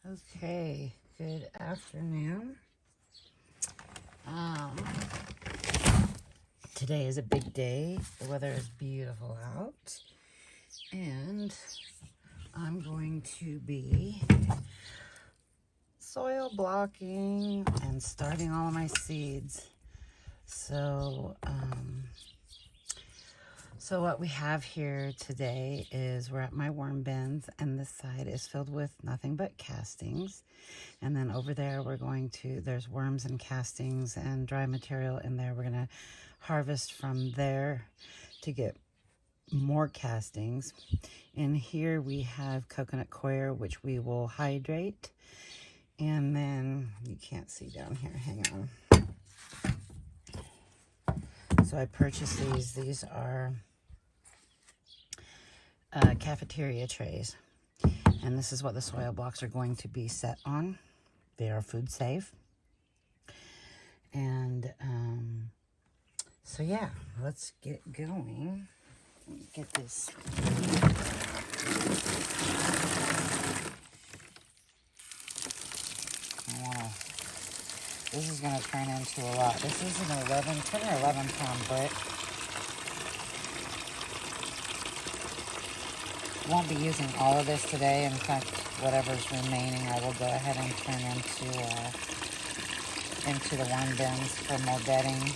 Okay, good afternoon. Today is a big day. The weather is beautiful out. And I'm going to be soil blocking and starting all of my seeds. So what we have here today is we're at my worm bins, and this side is filled with nothing but castings. And then over there, there's worms and castings and dry material in there. We're gonna harvest from there to get more castings. In here we have coconut coir, which we will hydrate. And then, you can't see down here, hang on. So I purchased these. These are cafeteria trays. And this is what the soil blocks are going to be set on. They are food safe. And so yeah, let's get going. Get this. This is going to turn into a lot. This is an 10 or 11 pound brick. Won't be using all of this today. In fact, whatever's remaining, I will go ahead and turn into the worm bins for more bedding.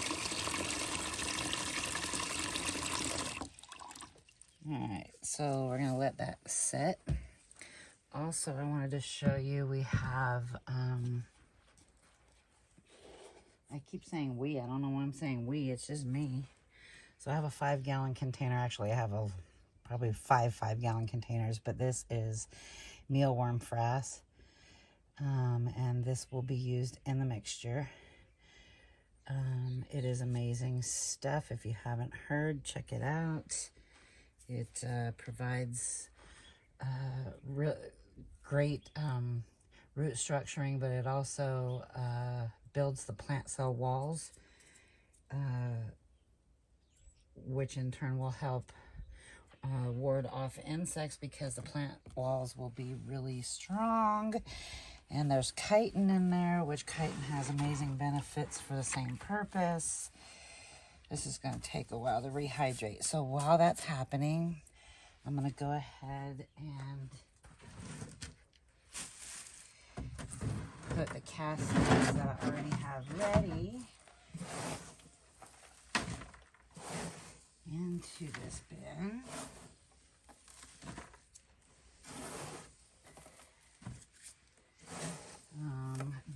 Alright, so we're going to let that set. Also, I wanted to show you, we have, I keep saying we. I don't know why I'm saying we. It's just me. So I have a 5-gallon container. Actually, I have probably five 5-gallon containers, but this is Mealworm Frass. And this will be used in the mixture. It is amazing stuff. If you haven't heard, check it out. It provides great root structuring, but it also builds the plant cell walls, which in turn will help ward off insects, because the plant walls will be really strong. And there's chitin in there, which chitin has amazing benefits for the same purpose. This is going to take a while to rehydrate. So while that's happening, I'm going to go ahead and put the castings that I already have ready into this bin.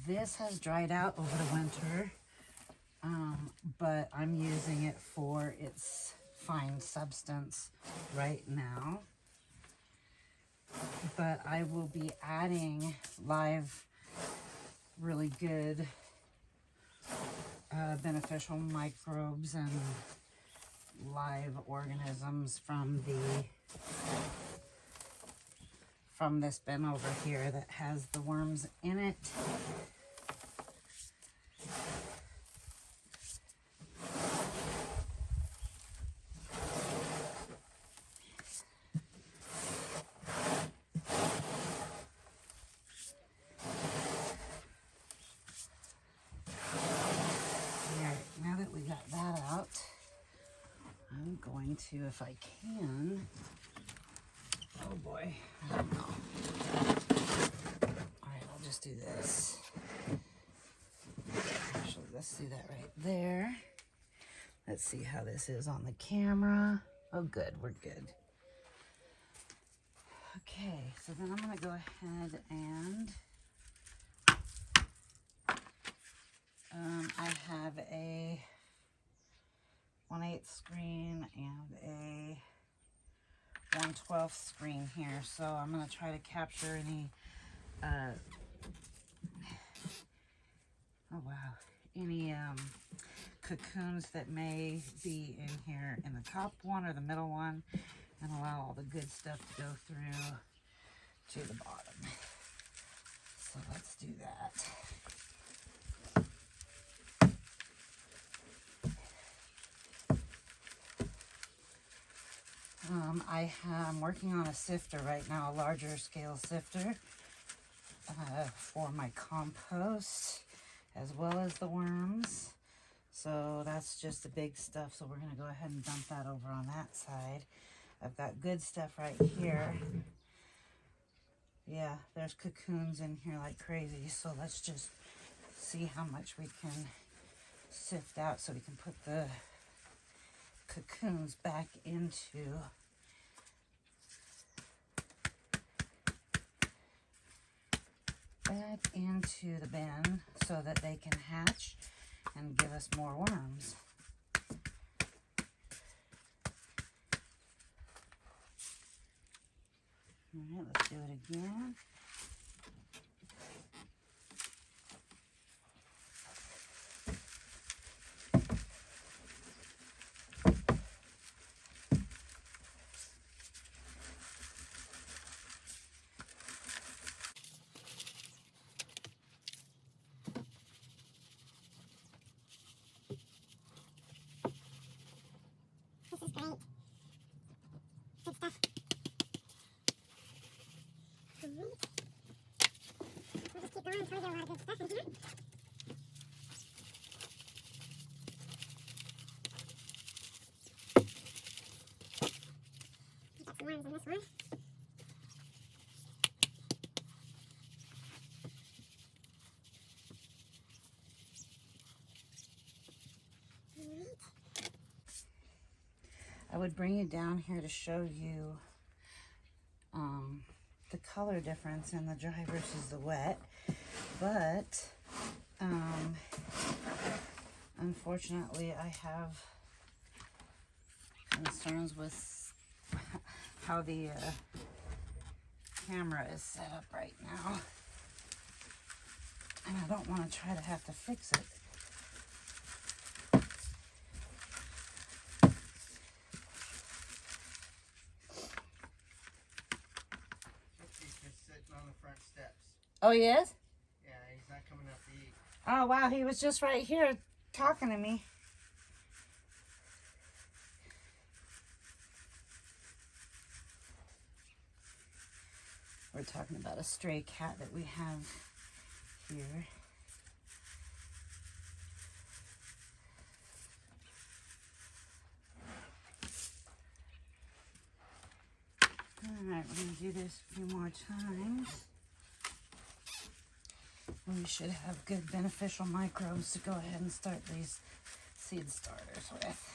This has dried out over the winter, but I'm using it for its fine substance right now. But I will be adding live, really good, beneficial microbes and live organisms from this bin over here that has the worms in it. Now that we got that out, I'm going to, if I can, oh boy, I don't know. All right, I'll just do this. Actually, let's do that right there. Let's see how this is on the camera. Oh, good, we're good. Okay, so then I'm going to go ahead and I have a 1/8 screen and a 1/12 screen here, so I'm going to try to capture any any cocoons that may be in here in the top one or the middle one, and allow all the good stuff to go through to the bottom. So let's do that. I'm working on a sifter right now, a larger scale sifter. for my compost as well as the worms. So that's just the big stuff. So we're going to go ahead and dump that over on that side. I've got good stuff right here. Yeah, there's cocoons in here like crazy. So let's just see how much we can sift out so we can put the cocoons back into the bin so that they can hatch and give us more worms. All right, let's do it again. Worms in this one. I would bring you down here to show you the color difference in the dry versus the wet, but unfortunately I have concerns with how the camera is set up right now, and I don't want to try to have to fix it. Oh, he is? Yeah, he's not coming up to eat. Oh, wow, he was just right here talking to me. We're talking about a stray cat that we have here. All right, we're going to do this a few more times. We should have good beneficial microbes to go ahead and start these seed starters with.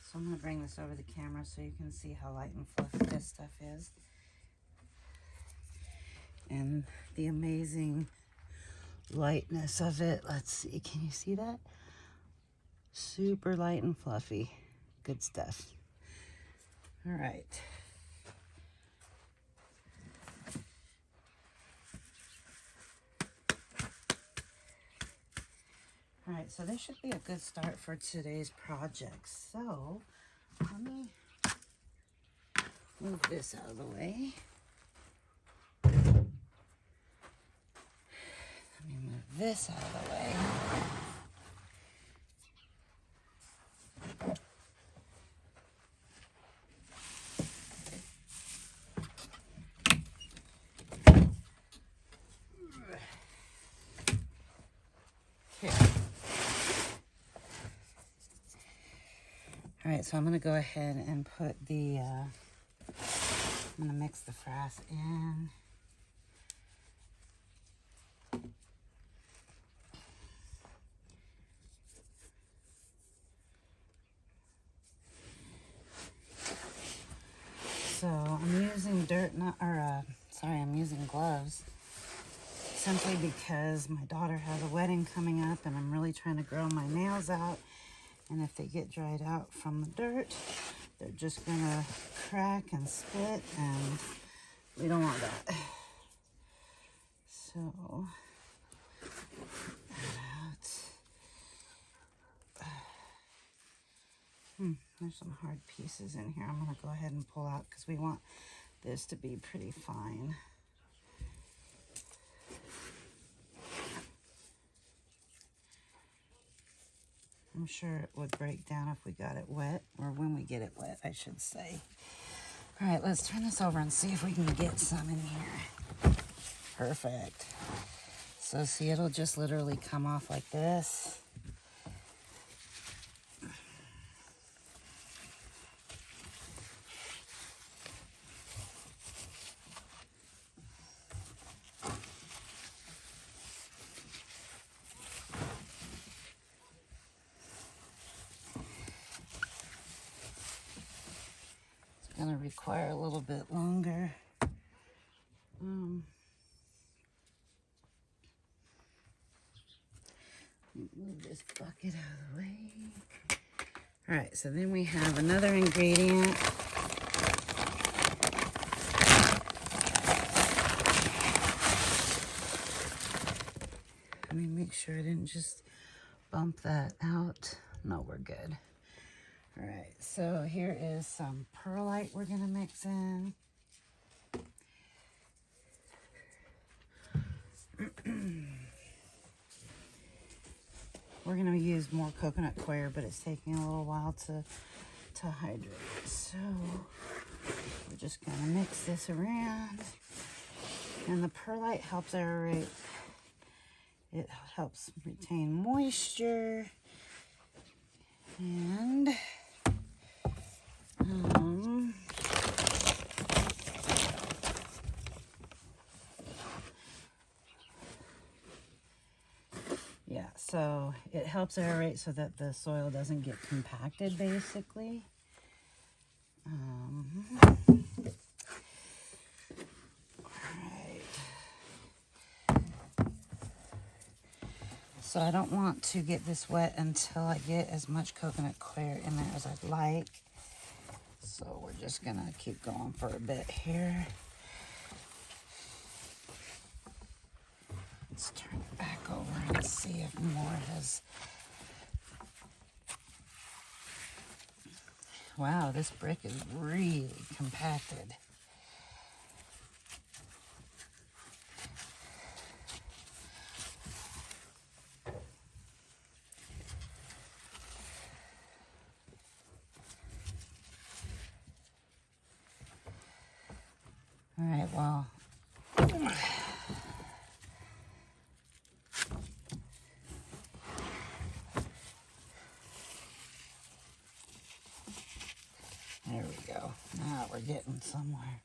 So I'm going to bring this over the camera so you can see how light and fluffy this stuff is. And the amazing lightness of it. Let's see, can you see that? Super light and fluffy. Good stuff. All right. All right, so this should be a good start for today's project. So let me move this out of the way. Let me move this out of the way. All right, so I'm gonna go ahead and put the, I'm gonna mix the frass in. So I'm using I'm using gloves simply because my daughter has a wedding coming up and I'm really trying to grow my nails out. And if they get dried out from the dirt, they're just gonna crack and split, and we don't want that. So, There's some hard pieces in here. I'm going to go ahead and pull out because we want this to be pretty fine. I'm sure it would break down if we got it wet, or when we get it wet, I should say. All right, let's turn this over and see if we can get some in here. Perfect. So see, it'll just literally come off like this. It's gonna require a little bit longer. Move this bucket out of the way. All right, so then we have another ingredient. Let me make sure I didn't just bump that out. No, we're good. All right, so here is some perlite we're gonna mix in. We're gonna use more coconut coir, but it's taking a little while to hydrate. So we're just gonna mix this around. And the perlite helps aerate. It helps retain moisture. And yeah, so it helps aerate so that the soil doesn't get compacted, basically. So I don't want to get this wet until I get as much coconut coir in there as I'd like. So we're just gonna keep going for a bit here. Let's turn it back over and see if more has... Wow, this brick is really compacted. All right, well, there we go. Now we're getting somewhere.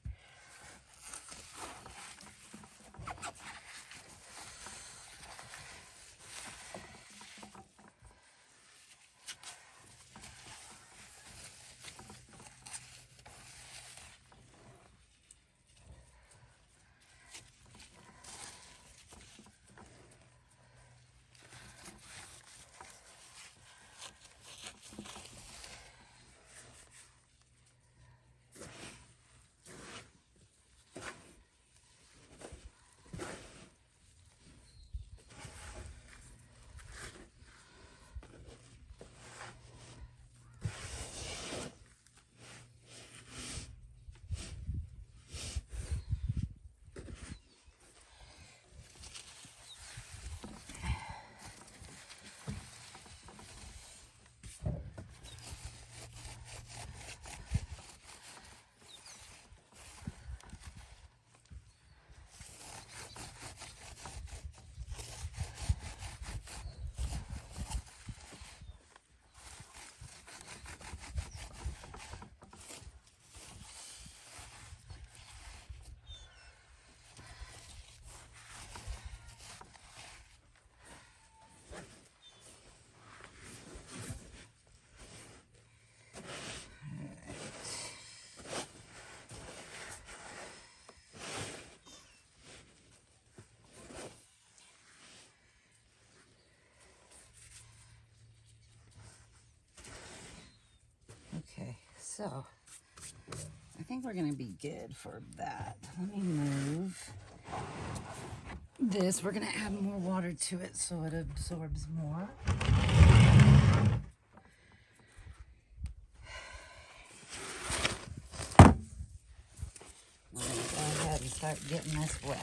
Okay, so I think we're gonna be good for that. Let me move this. We're gonna add more water to it so it absorbs more. start getting this wet.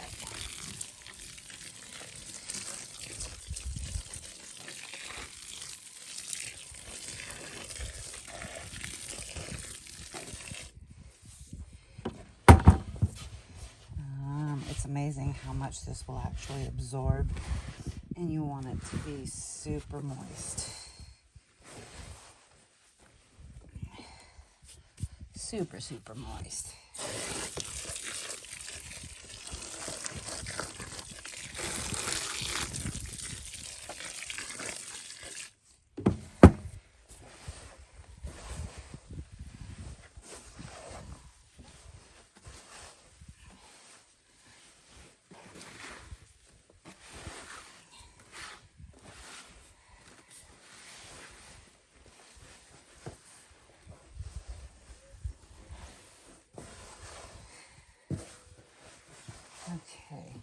It's amazing how much this will actually absorb, and you want it to be super moist. Super, super moist. Okay.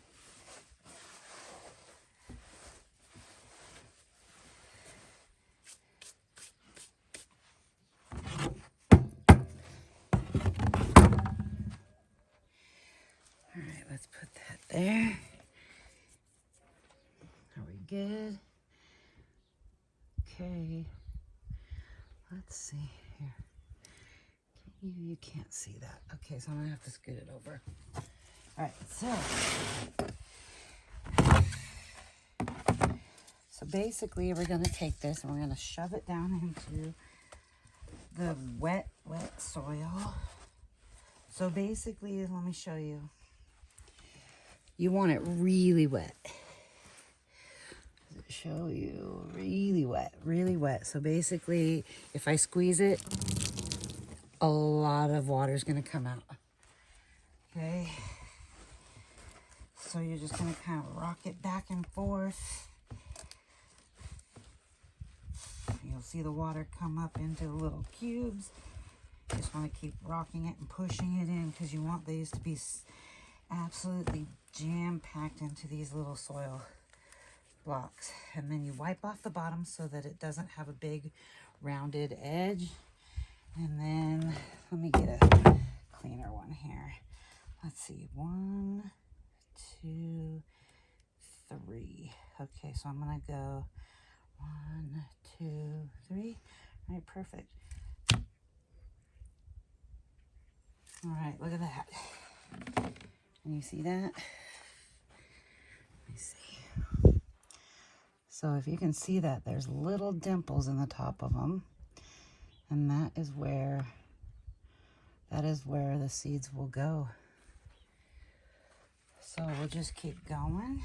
All right, let's put that there. Are we good? Okay. Let's see here. You can't see that. Okay, so I'm gonna have to scoot it over. All right, so basically we're gonna take this and we're gonna shove it down into the wet soil. So basically, let me show you. You want it really wet. Show you really wet, really wet. So basically, if I squeeze it, a lot of water is going to come out. Okay. So you're just going to kind of rock it back and forth. You'll see the water come up into little cubes. You just want to keep rocking it and pushing it in because you want these to be absolutely jam-packed into these little soil blocks. And then you wipe off the bottom so that it doesn't have a big rounded edge. And then let me get a cleaner one here. Let's see, 1, 2, 3. Okay, so I'm gonna go 1, 2, 3. All right, perfect. All right, look at that. Can you see that? Let me see. So if you can see that, there's little dimples in the top of them. And that is where the seeds will go. So we'll just keep going.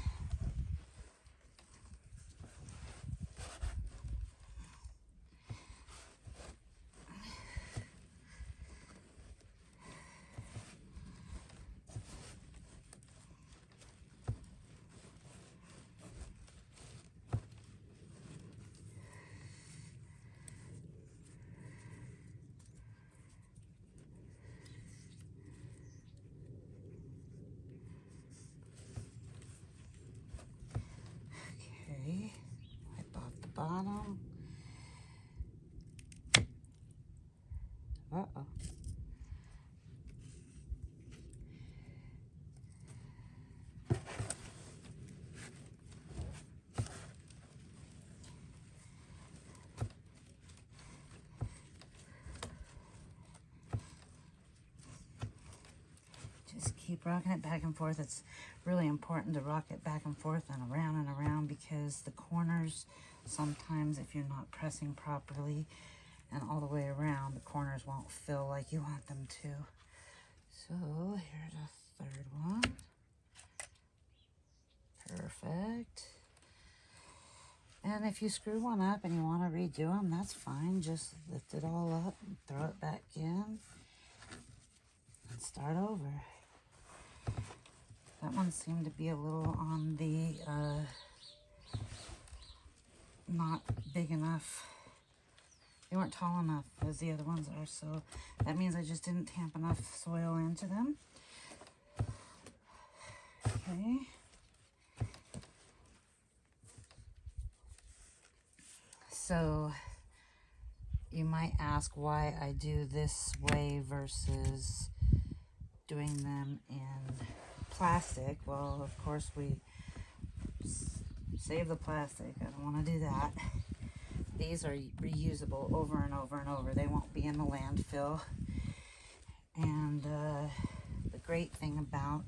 Okay, wipe off the bottom. Uh-oh. Just keep rocking it back and forth. It's really important to rock it back and forth and around because the corners, sometimes if you're not pressing properly and all the way around, the corners won't fill like you want them to. So here's a third one. Perfect. And if you screw one up and you want to redo them, that's fine. Just lift it all up and throw it back in and start over. That one seemed to be a little on the not big enough. They weren't tall enough as the other ones are, so that means I just didn't tamp enough soil into them. Okay. So you might ask why I do this way versus doing them in plastic. Well, of course, we save the plastic. I don't want to do that. These are reusable over and over and over. They won't be in the landfill. And the great thing about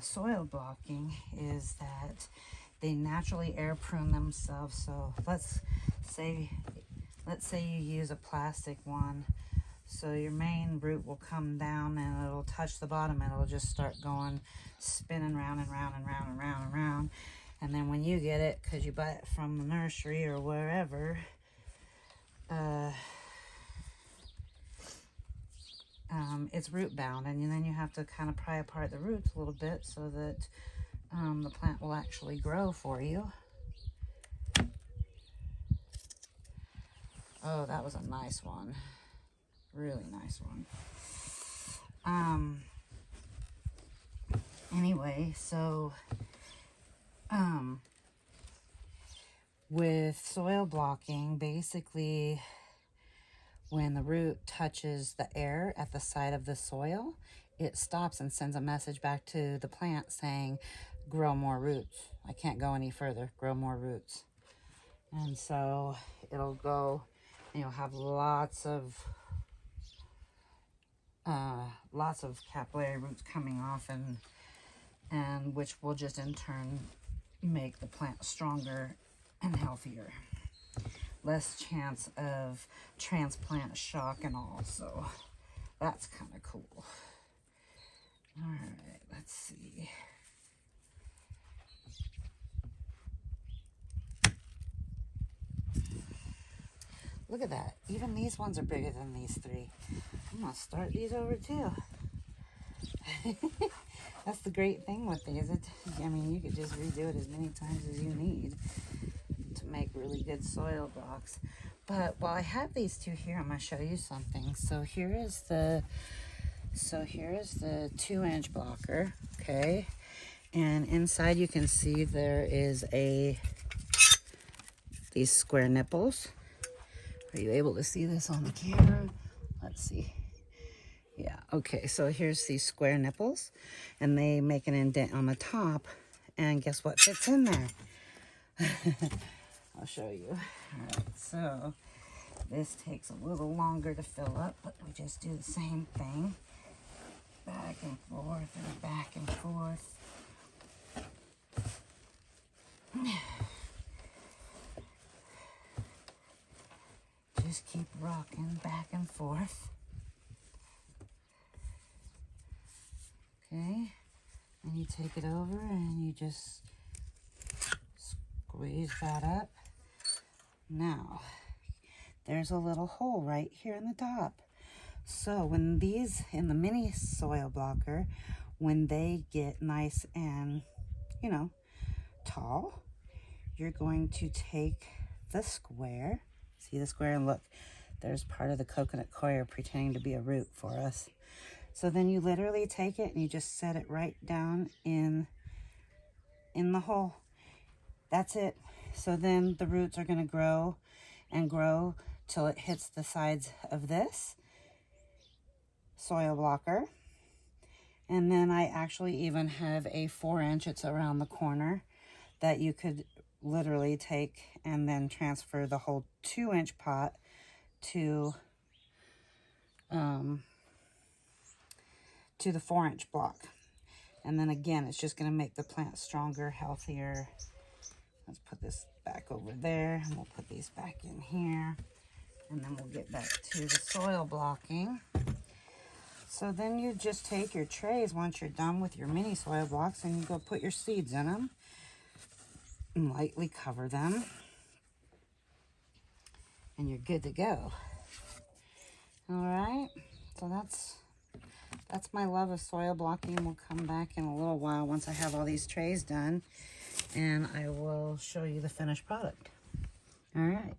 soil blocking is that they naturally air prune themselves. So let's say you use a plastic one. So your main root will come down and it'll touch the bottom and it'll just start going, spinning round and round and round and round and round. And then when you get it, because you buy it from the nursery or wherever, it's root bound, and then you have to kind of pry apart the roots a little bit so that the plant will actually grow for you. Oh, that was a nice one. Really nice one. Anyway, so with soil blocking, basically when the root touches the air at the side of the soil, it stops and sends a message back to the plant saying, grow more roots. I can't go any further. Grow more roots. And so it'll go, and you'll have lots of capillary roots coming off, and which will just in turn make the plant stronger and healthier. Less chance of transplant shock and all, so that's kind of cool. All right, let's see. Look at that. Even these ones are bigger than these three. I'm gonna start these over too. That's the great thing with these. I mean, you could just redo it as many times as you need to make really good soil blocks. But while I have these two here, I'm gonna show you something. So here is the 2-inch blocker, okay? And inside you can see there is these square nipples. Are you able to see this on the camera? Let's see. Yeah, okay, so here's these square nipples, and they make an indent on the top, and guess what fits in there? I'll show you. All right, so this takes a little longer to fill up, but we just do the same thing. Back and forth and back and forth. Just keep rocking back and forth. Okay, and you take it over and you just squeeze that up. Now, there's a little hole right here in the top. So when these, in the mini soil blocker, when they get nice and, you know, tall, you're going to take the square. See the square? And look, there's part of the coconut coir pretending to be a root for us. So then you literally take it and you just set it right down in the hole. That's it. So then the roots are going to grow and grow till it hits the sides of this soil blocker. And then I actually even have a 4-inch, it's around the corner, that you could literally take and then transfer the whole 2-inch pot to the 4-inch block. And then again, it's just going to make the plant stronger, healthier. Let's put this back over there, and we'll put these back in here, and then we'll get back to the soil blocking. So then you just take your trays once you're done with your mini soil blocks, and you go put your seeds in them and lightly cover them, and you're good to go. All right, so that's my love of soil blocking. We'll come back in a little while once I have all these trays done, and I will show you the finished product. All right,